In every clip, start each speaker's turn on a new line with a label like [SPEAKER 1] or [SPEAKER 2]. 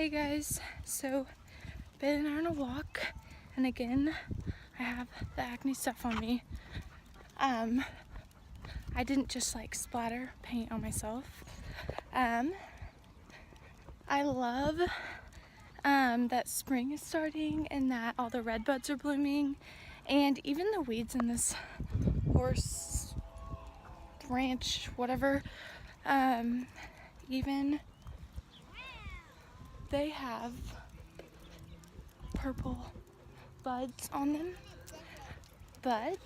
[SPEAKER 1] Hey guys, so Ben and I are on a walk, and again, I have the acne stuff on me. I didn't just like splatter paint on myself. I love that spring is starting and that all the red buds are blooming, and even the weeds in this horse ranch, whatever, even they have purple buds on them, but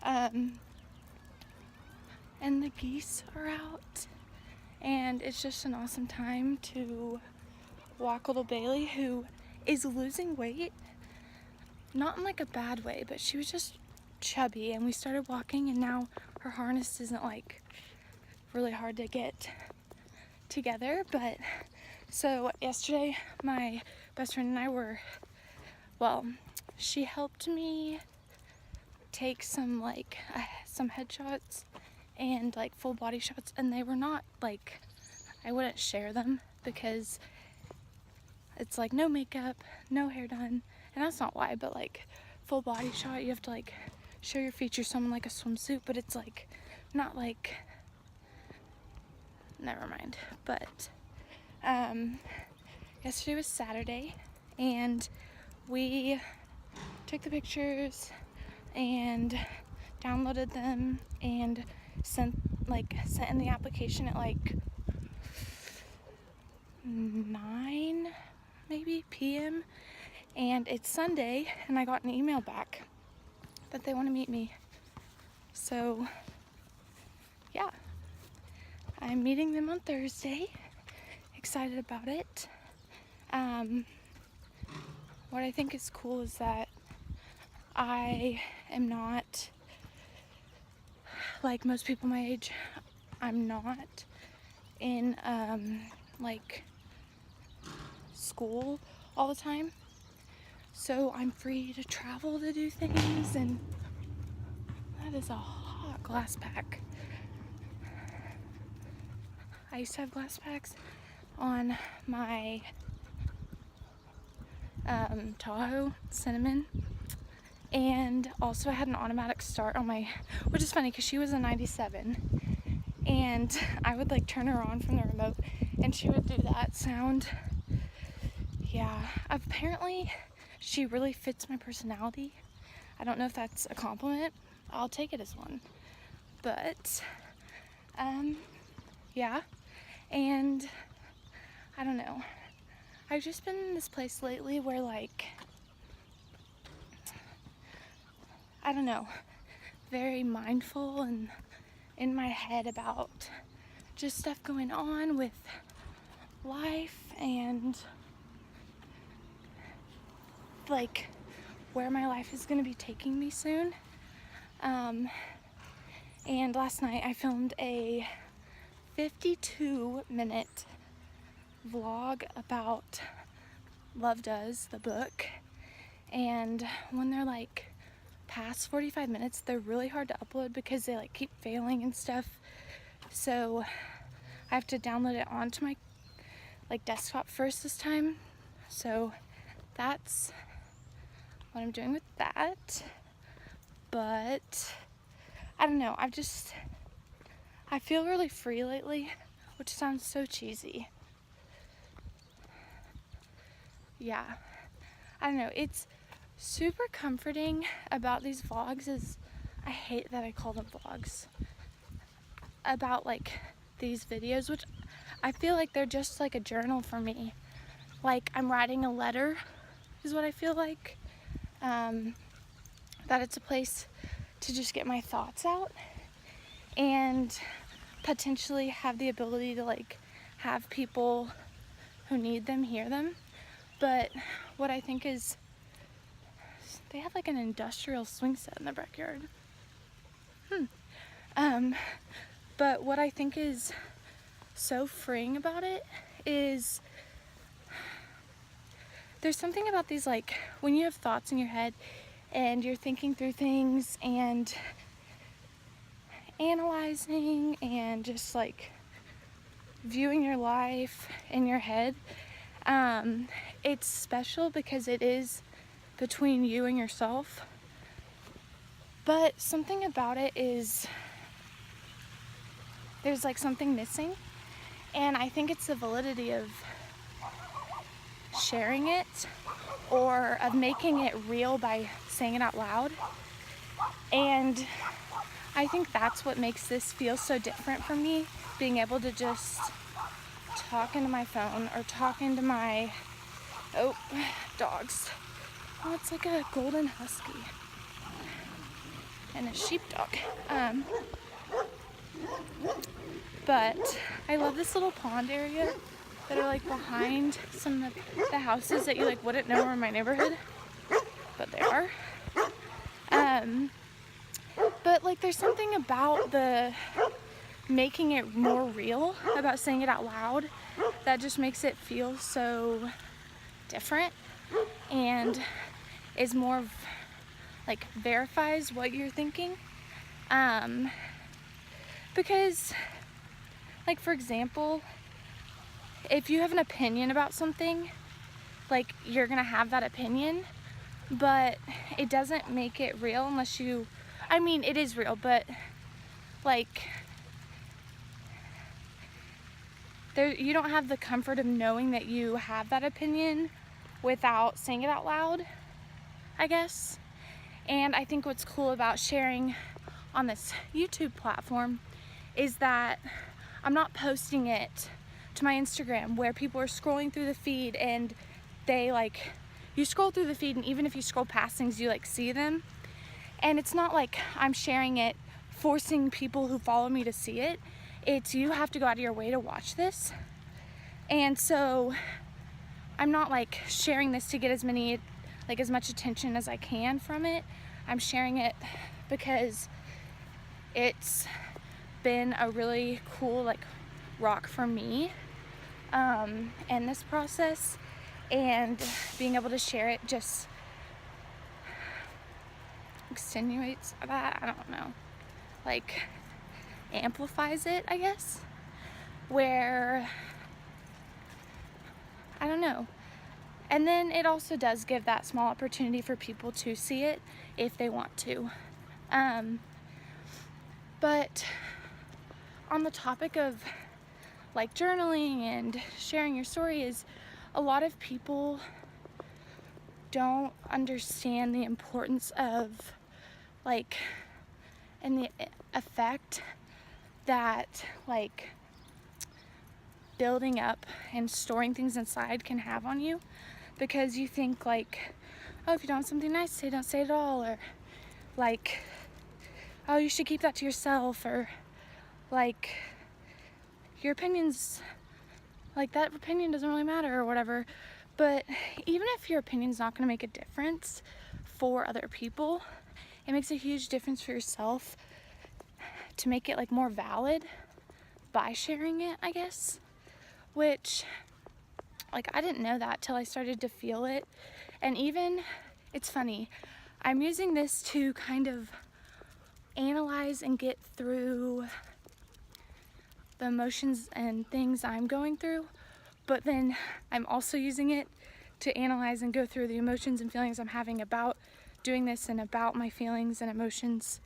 [SPEAKER 1] and the geese are out, and it's just an awesome time to walk little Bailey, who is losing weight, not in like a bad way, but she was just chubby, and we started walking, and now her harness isn't like really hard to get together. But so yesterday my best friend and I were, well, she helped me take some some headshots and like full body shots, and they were not like, I wouldn't share them because it's like no makeup, no hair done, and that's not why, but like full body shot, you have to like show your features, someone like a swimsuit, but it's like not like, never mind. But yesterday was Saturday, and we took the pictures and downloaded them and sent in the application at like 9 maybe p.m. and it's Sunday, and I got an email back that they want to meet me. So yeah, I'm meeting them on Thursday. Excited about it. What I think is cool is that I am not like most people my age. I'm not in like school all the time, so I'm free to travel to do things. And that is a hot glass pack. I used to have glass packs on my Tahoe Cinnamon, and also I had an automatic start on my, which is funny because she was a 97, and I would like turn her on from the remote and she would do that sound. Yeah, apparently she really fits my personality. I don't know if that's a compliment. I'll take it as one. But yeah, and I don't know, I've just been in this place lately where like, I don't know, very mindful and in my head about just stuff going on with life and like where my life is going to be taking me soon. And last night I filmed a 52-minute vlog about Love Does, the book, and when they're like past 45 minutes, they're really hard to upload because they like keep failing and stuff. So I have to download it onto my like desktop first this time. So that's what I'm doing with that. But I don't know, I feel really free lately, which sounds so cheesy. Yeah, I don't know, it's super comforting about these vlogs is, I hate that I call them vlogs, about like these videos, which I feel like they're just like a journal for me. Like I'm writing a letter is what I feel like. That it's a place to just get my thoughts out and potentially have the ability to like have people who need them hear them. But what I think is, they have like an industrial swing set in their backyard. But what I think is so freeing about it is there's something about these, like when you have thoughts in your head and you're thinking through things, and analyzing and just like viewing your life in your head. It's special because it is between you and yourself, but something about it is there's like something missing, and I think it's the validity of sharing it or of making it real by saying it out loud. And I think that's what makes this feel so different for me, being able to just talk into my phone or talk into my dogs. Oh, it's like a golden husky and a sheepdog. But I love this little pond area that are like behind some of the houses that you like wouldn't know are in my neighborhood, but they are. But like there's something about the making it more real, about saying it out loud, that just makes it feel so different and is more like verifies what you're thinking. Because like, for example, if you have an opinion about something, like you're gonna have that opinion, but it doesn't make it real unless you, I mean, it is real, but like you don't have the comfort of knowing that you have that opinion without saying it out loud, I guess. And I think what's cool about sharing on this YouTube platform is that I'm not posting it to my Instagram where people are scrolling through the feed and they like, you scroll through the feed and even if you scroll past things, you like see them. And it's not like I'm sharing it, forcing people who follow me to see it. It's you have to go out of your way to watch this. And so I'm not like sharing this to get as much attention as I can from it. I'm sharing it because it's been a really cool like rock for me in this process, and being able to share it just extenuates that, I don't know, like amplifies it, I guess, where I don't know. And then it also does give that small opportunity for people to see it if they want to. But on the topic of like journaling and sharing your story, is a lot of people don't understand the importance of like, and the effect that like building up and storing things inside can have on you. Because you think like, oh, if you don't have something nice to say, don't say it at all, or like, oh, you should keep that to yourself, or like your opinions, like that opinion doesn't really matter or whatever. But even if your opinion's not going to make a difference for other people, it makes a huge difference for yourself to make it like more valid by sharing it, I guess. Which, like, I didn't know that till I started to feel it. And even, it's funny, I'm using this to kind of analyze and get through the emotions and things I'm going through, but then I'm also using it to analyze and go through the emotions and feelings I'm having about doing this and about my feelings and emotions.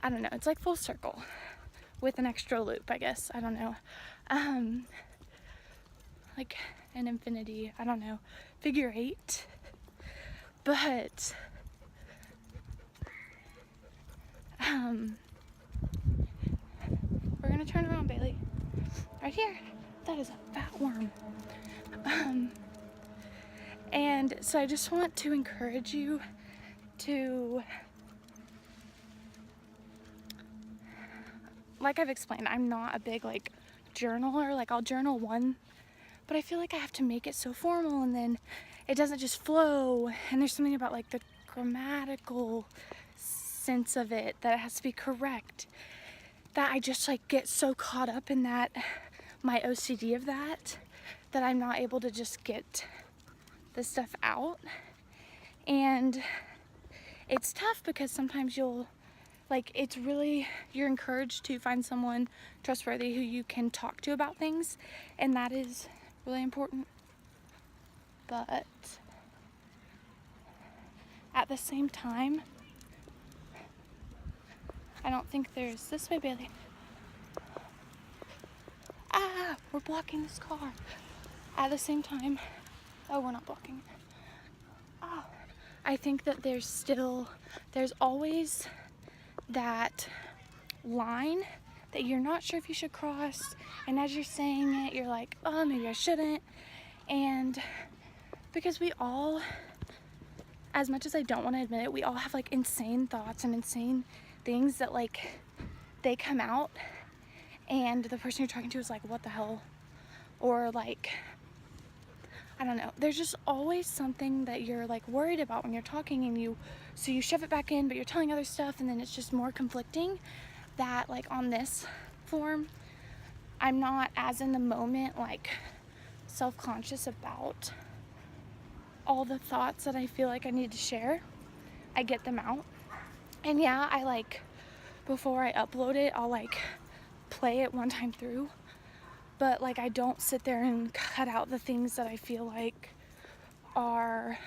[SPEAKER 1] I don't know, it's like full circle with an extra loop, I guess. I don't know. Like an infinity, I don't know, figure 8. But we're gonna turn around, Bailey. Right here. That is a fat worm. And so I just want to encourage you to, like I've explained, I'm not a big like journaler. Like I'll journal one, but I feel like I have to make it so formal, and then it doesn't just flow. And there's something about like the grammatical sense of it that it has to be correct, that I just like get so caught up in that, my OCD of that I'm not able to just get the stuff out. And it's tough because sometimes you'll like, it's really, you're encouraged to find someone trustworthy who you can talk to about things, and that is really important. But at the same time, I don't think there's, this way, Bailey. Ah, we're blocking this car. At the same time, oh, we're not blocking it. Oh, I think that there's always that line that you're not sure if you should cross, and as you're saying it, you're like, oh, maybe I shouldn't. And because we all, as much as I don't want to admit it, we all have like insane thoughts and insane things that like they come out, and the person you're talking to is like, what the hell? Or like, I don't know, there's just always something that you're like worried about when you're talking, and so you shove it back in, but you're telling other stuff, and then it's just more conflicting. That like on this form, I'm not as in the moment like self-conscious about all the thoughts that I feel like I need to share. I get them out, and yeah, I like, before I upload it, I'll like play it one time through, but like I don't sit there and cut out the things that I feel like are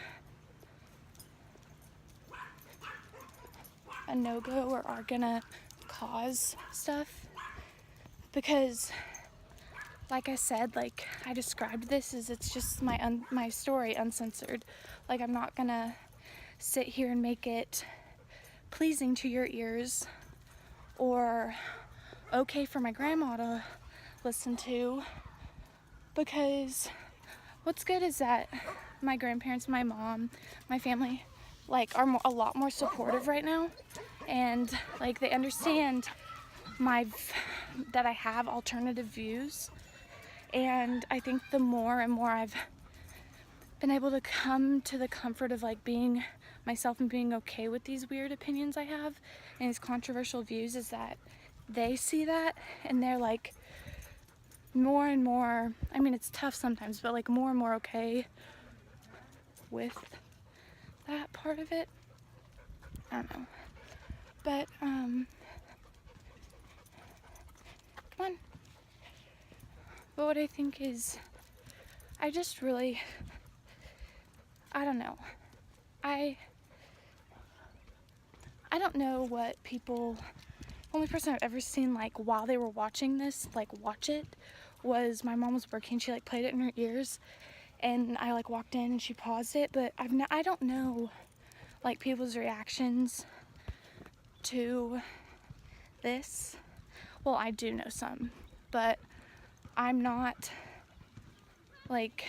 [SPEAKER 1] a no-go or are gonna cause stuff, because like I said, like I described this as it's just my story uncensored. Like I'm not gonna sit here and make it pleasing to your ears or okay for my grandma to listen to, because what's good is that my grandparents, my mom, my family like are a lot more supportive right now, and like they understand that I have alternative views. And I think the more and more I've been able to come to the comfort of like being myself and being okay with these weird opinions I have and these controversial views, is that they see that and they're like more and more, I mean it's tough sometimes, but like more and more okay with that part of it. I don't know. But come on. But what I think is, I just really, I don't know. I don't know what people, only person I've ever seen like while they were watching this, like watch it, was my mom was working, she like played it in her ears, and I like walked in and she paused it, but I don't know like people's reactions to this. Well, I do know some, but I'm not like,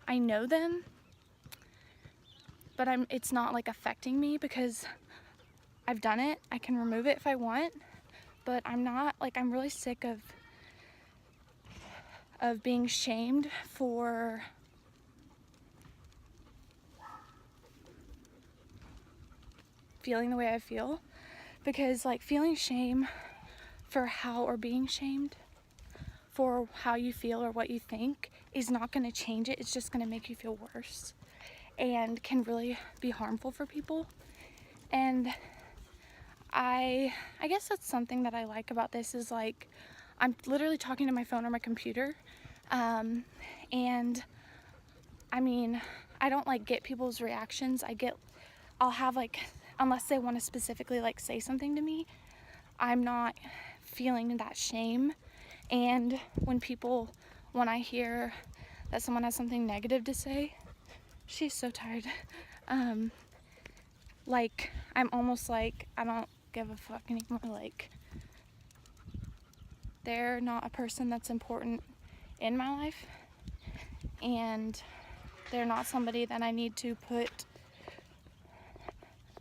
[SPEAKER 1] I know them, but it's not like affecting me because I've done it. I can remove it if I want, but I'm not like, I'm really sick of being shamed for feeling the way I feel, because like feeling shame for how, or being shamed for how you feel or what you think is not going to change it. It's just going to make you feel worse and can really be harmful for people. And I guess that's something that I like about this, is like I'm literally talking to my phone or my computer, and I mean, I don't like get people's reactions. I'll have like, unless they want to specifically like say something to me, I'm not feeling that shame. And when I hear that someone has something negative to say, she's so tired, like I'm almost like, I don't give a fuck anymore. Like, they're not a person that's important in my life, and they're not somebody that I need to put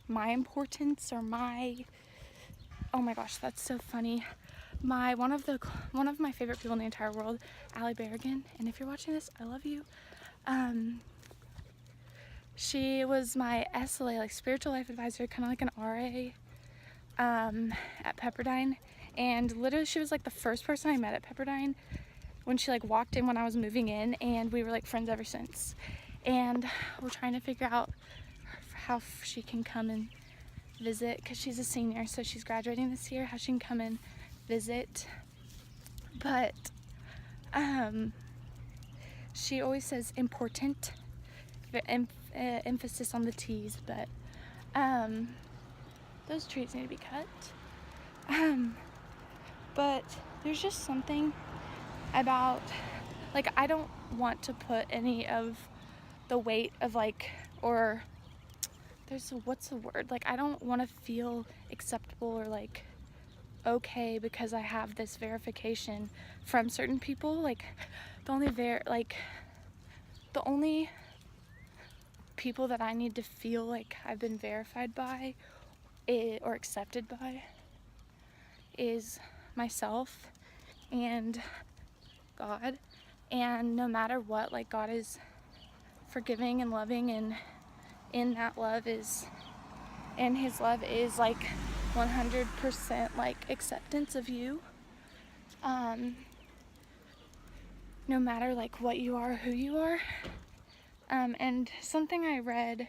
[SPEAKER 1] my importance or oh my gosh, that's so funny. One of my favorite people in the entire world, Allie Berrigan, and if you're watching this, I love you. She was my SLA, like spiritual life advisor, kind of like an RA, at Pepperdine. And literally she was like the first person I met at Pepperdine when she like walked in when I was moving in, and we were like friends ever since. And we're trying to figure out how she can come and visit, because she's a senior, so she's graduating this year, how she can come and visit. But she always says important, emphasis on the T's, but those trees need to be cut. But there's just something about, like, I don't want to put any of the weight of, like, or what's the word? Like, I don't want to feel acceptable or, like, okay because I have this verification from certain people. Like, the only people that I need to feel like I've been verified by or accepted by is myself and God. And no matter what, like, God is forgiving and loving, and in that love is, and his love is like 100% like acceptance of you, no matter like what you are, who you are. And something I read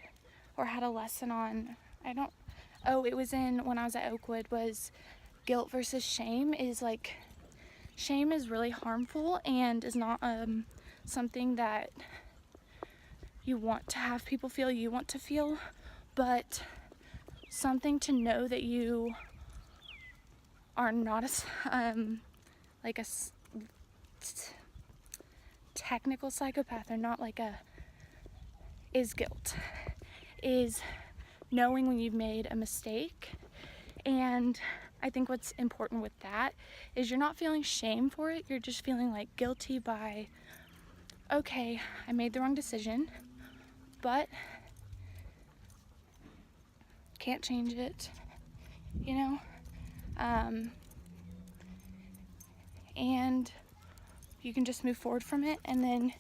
[SPEAKER 1] or had a lesson on, it was in when I was at Oakwood, was guilt versus shame. Is like, shame is really harmful and is not something that you want to have people feel you want to feel, but something to know that you are not like a technical psychopath, or not like is guilt, is knowing when you've made a mistake. And I think what's important with that is you're not feeling shame for it, you're just feeling like guilty by, okay, I made the wrong decision, but can't change it, you know? And you can just move forward from it, and then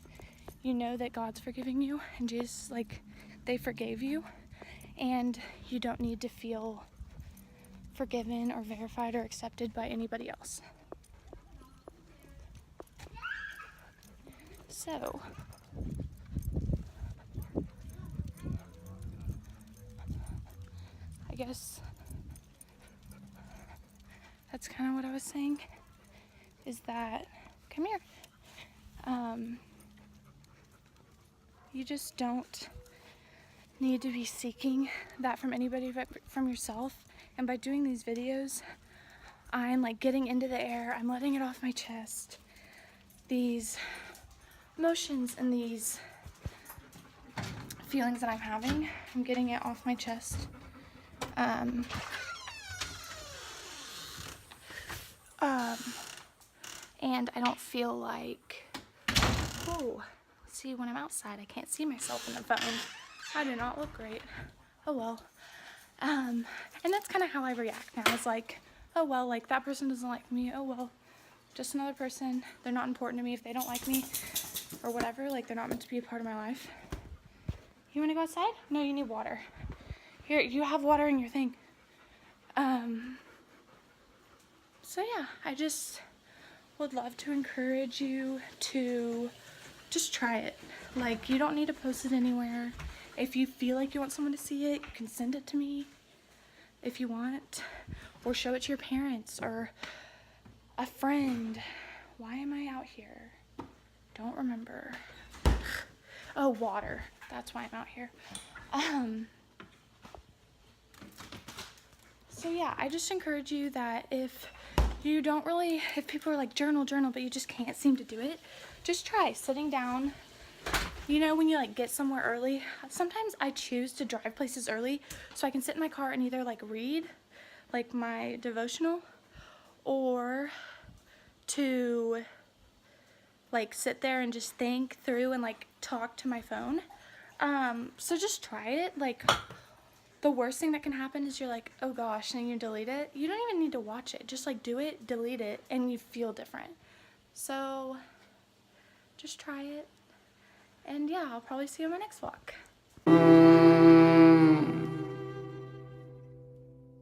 [SPEAKER 1] you know that God's forgiving you, and Jesus, like, they forgave you, and you don't need to feel forgiven or verified or accepted by anybody else. So, I guess that's kind of what I was saying, is that, come here, you just don't need to be seeking that from anybody but from yourself. And by doing these videos, I'm like getting into the air, I'm letting it off my chest, these emotions and these feelings that I'm having, I'm getting it off my chest. And I don't feel like, see, when I'm outside, I can't see myself in the phone. I do not look great. Oh well. And that's kind of how I react now. It's like, oh well, like, that person doesn't like me. Oh well, just another person. They're not important to me if they don't like me or whatever. Like, they're not meant to be a part of my life. You want to go outside? No, you need water. Here, you have water in your thing. So yeah, I just would love to encourage you to just try it. Like, you don't need to post it anywhere. If you feel like you want someone to see it, you can send it to me if you want, or show it to your parents or a friend. Why am I out here? Don't remember. Oh, water. That's why I'm out here. So yeah, I just encourage you that if you don't really, if people are like, journal, but you just can't seem to do it, just try sitting down. You know, when you like get somewhere early, sometimes I choose to drive places early so I can sit in my car and either like read like my devotional, or to like sit there and just think through and like talk to my phone. So just try it. Like, the worst thing that can happen is you're like, oh gosh, and you delete it. You don't even need to watch it. Just like do it, delete it, and you feel different. So just try it. And yeah, I'll probably see you in my next vlog.